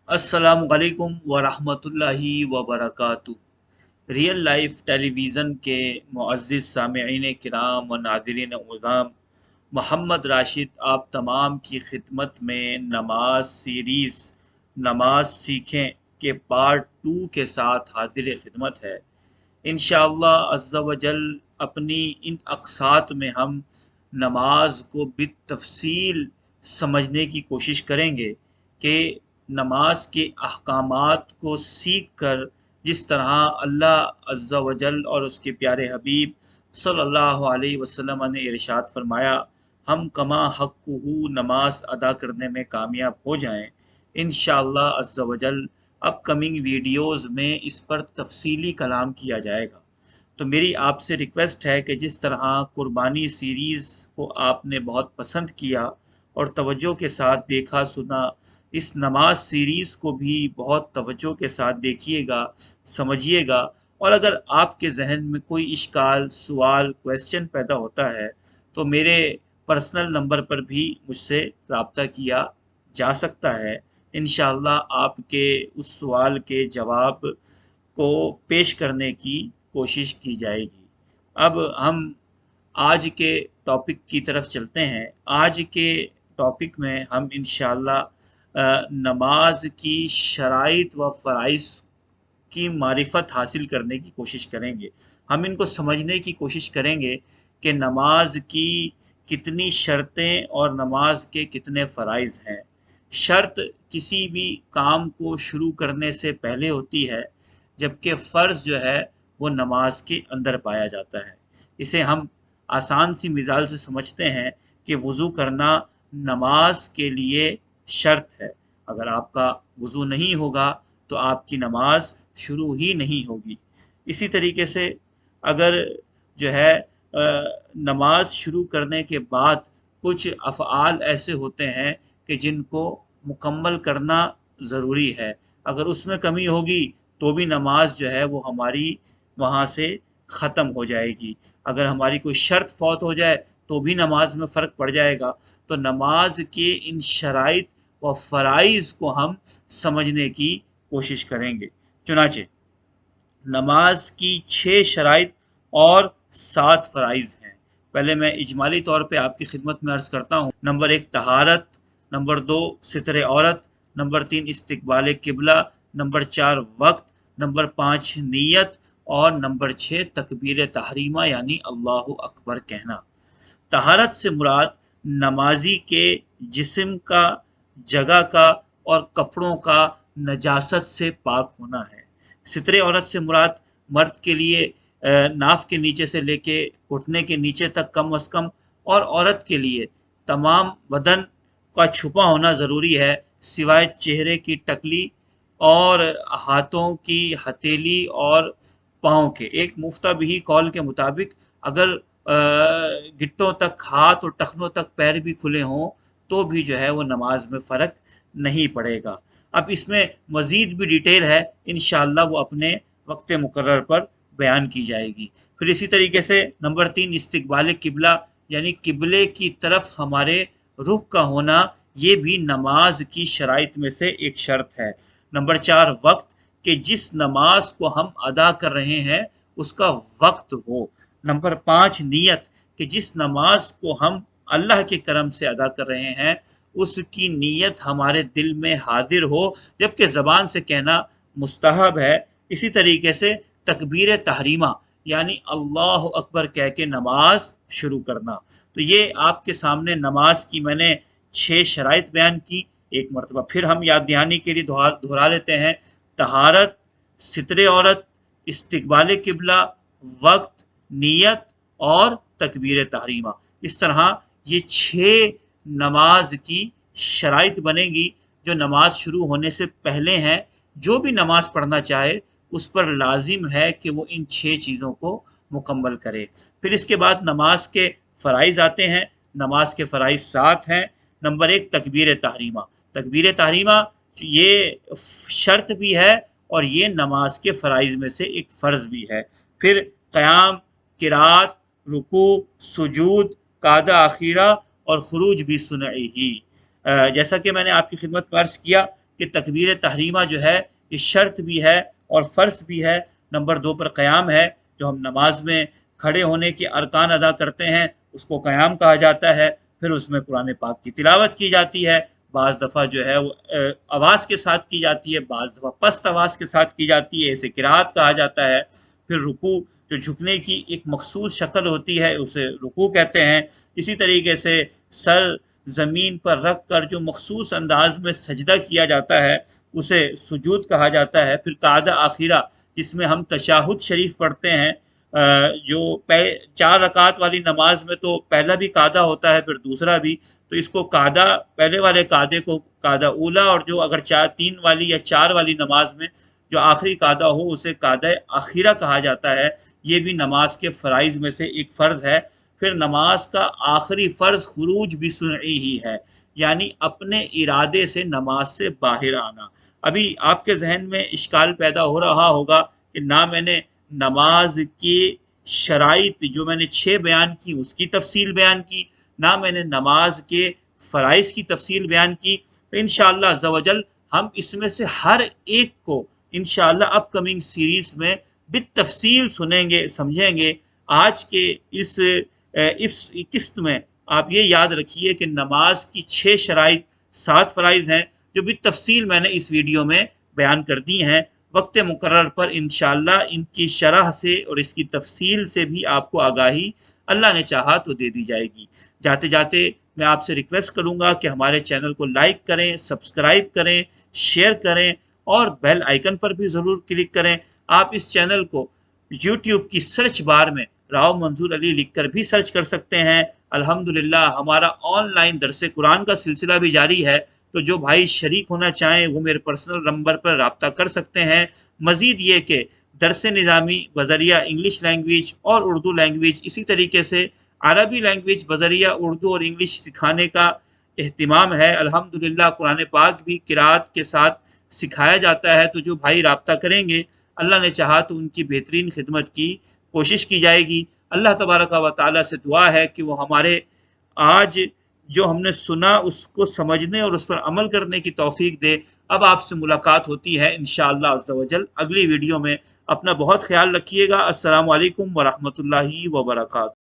अस्सलामु अलैकुम वरहमतुल्लाहि वबरकातुहू। रियल लाइफ टेलीविज़न के मुअज़्ज़िज़ सामिईन किराम व नाज़रीन उज़्ज़ाम, मोहम्मद राशिद आप तमाम की खिदमत में नमाज सीरीज़ नमाज सीखें के पार्ट 2 के साथ हाजिर खिदमत है। इंशाअल्लाह अज़्ज़ा वजल अपनी इन अक़सात में हम नमाज को बितफ़सील समझने की कोशिश करेंगे कि नमाज के अहकामात को सीख कर जिस तरह अल्लाह अज़्ज़ा वजल और उसके प्यारे हबीब सल्लल्लाहु अलैहि वसल्लम ने इरशाद फरमाया, हम कमा हक़्क़ुहू नमाज अदा करने में कामयाब हो जाएं। इंशाअल्लाह अज़्ज़ा वजल अपकमिंग वीडियोज़ में इस पर तफसीली कलाम किया जाएगा। तो मेरी आपसे रिक्वेस्ट है कि जिस तरह कुर्बानी सीरीज़ को आपने बहुत पसंद किया और तवज्जो के साथ देखा सुना, इस नमाज सीरीज़ को भी बहुत तवज्जो के साथ देखिएगा, समझिएगा। और अगर आपके जहन में कोई इश्काल, सवाल, क्वेश्चन पैदा होता है तो मेरे पर्सनल नंबर पर भी मुझसे रब्ता किया जा सकता है। इंशाअल्लाह आपके उस सवाल के जवाब को पेश करने की कोशिश की जाएगी। अब हम आज के टॉपिक की तरफ चलते हैं। आज के टॉपिक में हम इंशाअल्लाह नमाज की शराइत व फ़राइज़ की मारिफत हासिल करने की कोशिश करेंगे। हम इनको समझने की कोशिश करेंगे कि नमाज की कितनी शर्तें और नमाज के कितने फ़राइज़ हैं। शर्त किसी भी काम को शुरू करने से पहले होती है, जबकि फ़र्ज़ जो है वो नमाज के अंदर पाया जाता है। इसे हम आसान सी मिसाल से समझते हैं कि वज़ू करना नमाज के लिए शर्त है। अगर आपका वज़ू नहीं होगा तो आपकी नमाज शुरू ही नहीं होगी। इसी तरीके से अगर जो है नमाज शुरू करने के बाद कुछ अफ़आल ऐसे होते हैं कि जिनको मुकम्मल करना ज़रूरी है। अगर उसमें कमी होगी तो भी नमाज जो है वो हमारी वहाँ से ख़त्म हो जाएगी। अगर हमारी कोई शर्त फ़ौत हो जाए तो भी नमाज में फ़र्क पड़ जाएगा। तो नमाज के इन शराइत व फ़राइज़ को हम समझने की कोशिश करेंगे। चुनाचे नमाज की 6 शराइत और 7 फ़राइज़ हैं। पहले मैं इजमाली तौर पे आपकी खिदमत में अर्ज़ करता हूँ। नंबर 1 तहारत, नंबर 2 सितर औरत, नंबर 3 इस्तिक़बाल क़िबला, नंबर 4 वक्त, नंबर 5 नीयत और नंबर 6 तकबीर तहरीमा यानी अल्लाहु अकबर कहना। तहारत से मुराद नमाजी के जिस्म का, जगह का और कपड़ों का नजासत से पाक होना है। सितरे औरत से मुराद मर्द के लिए नाफ के नीचे से लेके घुटने के नीचे तक कम अज़ कम, और औरत के लिए तमाम बदन का छुपा होना ज़रूरी है सिवाय चेहरे की टकली और हाथों की हथेली और पाँव के। एक मुफ्ता बिही कौल के मुताबिक अगर गिट्टों तक हाथ और टखनों तक पैर भी खुले हों तो भी जो है वो नमाज में फ़र्क नहीं पड़ेगा। अब इसमें मज़ीद भी डिटेल है, इंशाअल्लाह वो अपने वक्त मुकर्रर पर बयान की जाएगी। फिर इसी तरीके से नंबर 3 इस्तिक़बाल क़िबला यानी क़िबले की तरफ हमारे रुख का होना, ये भी नमाज की शराइत में से एक शर्त है। नंबर 4 वक्त, कि जिस नमाज को हम अदा कर रहे हैं उसका वक्त हो। नंबर 5 नियत, कि जिस नमाज को हम अल्लाह के करम से अदा कर रहे हैं उसकी नीयत हमारे दिल में हाजिर हो, जबकि ज़बान से कहना मुस्तहब है। इसी तरीके से तकबीर तहरीमा यानी अल्लाह अकबर कह के नमाज शुरू करना। तो ये आपके सामने नमाज की मैंने 6 शराइत बयान की। एक मरतबा फिर हम याद दहानी के लिए दोहरा लेते हैं। तहारत, सितरे औरत, इस्तिक़बाल क़िबला, वक्त, नीयत और तकबीर तहरीमा। इस तरह ये 6 नमाज की शराइत बनेगी जो नमाज शुरू होने से पहले हैं। जो भी नमाज पढ़ना चाहे उस पर लाजिम है कि वो इन 6 चीज़ों को मुकम्मल करे। फिर इसके बाद नमाज के फ़राइज़ आते हैं। नमाज के फ़राइज़ 7 हैं। नंबर 1 तकबीर तहरीमा। तकबीर तहरीमा ये शर्त भी है और ये नमाज के फ़राइज़ में से एक फ़र्ज़ भी है। फिर क़याम, क़िरात, रुकू, सुजूद, कादा अखीरा और खुरूज भी सुनई ही। जैसा कि मैंने आपकी खिदमत में अर्ज़ किया کہ تکبیر تحریمہ جو ہے یہ شرط بھی ہے اور فرض بھی ہے۔ نمبر 2 پر قیام ہے، جو ہم نماز میں کھڑے ہونے کے ارکان ادا کرتے ہیں اس کو قیام کہا جاتا ہے۔ پھر اس میں قرآن پاک کی تلاوت کی جاتی ہے، بعض دفعہ جو ہے وہ آواز کے ساتھ کی جاتی ہے، بعض دفعہ پست آواز کے ساتھ کی جاتی ہے، اسے قرات کہا جاتا ہے۔ پھر رکوع جو جھکنے کی ایک مخصوص شکل ہوتی ہے اسے رکوع کہتے ہیں۔ اسی طریقے سے سر زمین پر رکھ کر جو مخصوص انداز میں سجدہ کیا جاتا ہے اسے سجود کہا جاتا ہے۔ پھر قعدہ آخرہ جس میں ہم تشہد شریف پڑھتے ہیں، جو 4 رکعت والی نماز میں تو پہلا بھی قعدہ ہوتا ہے پھر دوسرا بھی، تو اس کو قعدہ، پہلے والے قعدے کو قعدہ اولا، اور جو اگر 3 والی یا 4 والی نماز میں جو آخری قعدہ ہو اسے قعدہ آخرہ کہا جاتا ہے۔ یہ بھی نماز کے فرائض میں سے ایک فرض ہے۔ پھر نماز کا آخری فرض خروج بسنعی ہی ہے، یعنی اپنے ارادے سے نماز سے باہر آنا۔ ابھی آپ کے ذہن میں اشکال پیدا ہو رہا ہوگا کہ نہ میں نے نماز کی شرائط جو میں نے 6 بیان کی اس کی تفصیل بیان کی، نہ میں نے نماز کے فرائض کی تفصیل بیان کی۔ تو انشاءاللہ عز و جل ہم اس میں سے ہر ایک کو انشاءاللہ اپ کمنگ سیریز میں بالتفصیل سنیں گے، سمجھیں گے۔ آج کے اس قسط میں آپ یہ یاد رکھیے کہ نماز کی 6 شرائط، 7 فرائض ہیں جو بالتفصیل میں نے اس ویڈیو میں بیان کر دی ہیں۔ وقت مقرر پر انشاءاللہ ان کی شرح سے اور اس کی تفصیل سے بھی آپ کو آگاہی اللہ نے چاہا تو دے دی جائے گی۔ جاتے جاتے میں آپ سے ریکویسٹ کروں گا کہ ہمارے چینل کو لائک کریں، سبسکرائب کریں، شیئر کریں اور بیل آئیکن پر بھی ضرور کلک کریں۔ آپ اس چینل کو یوٹیوب کی سرچ بار میں راؤ منظور علی لکھ کر بھی سرچ کر سکتے ہیں۔ الحمدللہ ہمارا آن لائن درس قرآن کا سلسلہ بھی جاری ہے، تو جو بھائی شریک ہونا چاہیں وہ میرے پرسنل نمبر پر رابطہ کر سکتے ہیں۔ مزید یہ کہ درس نظامی بذریعہ انگلش لینگویج اور اردو لینگویج، اسی طریقے سے عربی لینگویج بذریعہ اردو اور انگلش سکھانے کا اہتمام ہے۔ الحمدللہ قرآن پاک بھی قرات کے ساتھ سکھایا جاتا ہے، تو جو بھائی رابطہ کریں گے اللہ نے چاہا تو ان کی بہترین خدمت کی کوشش کی جائے گی۔ اللہ تبارک و تعالیٰ سے دعا ہے کہ وہ ہمارے آج جو ہم نے سنا اس کو سمجھنے اور اس پر عمل کرنے کی توفیق دے۔ اب آپ سے ملاقات ہوتی ہے انشاءاللہ عز و جل اگلی ویڈیو میں۔ اپنا بہت خیال رکھیے گا۔ السلام علیکم ورحمۃ اللہ وبرکاتہ۔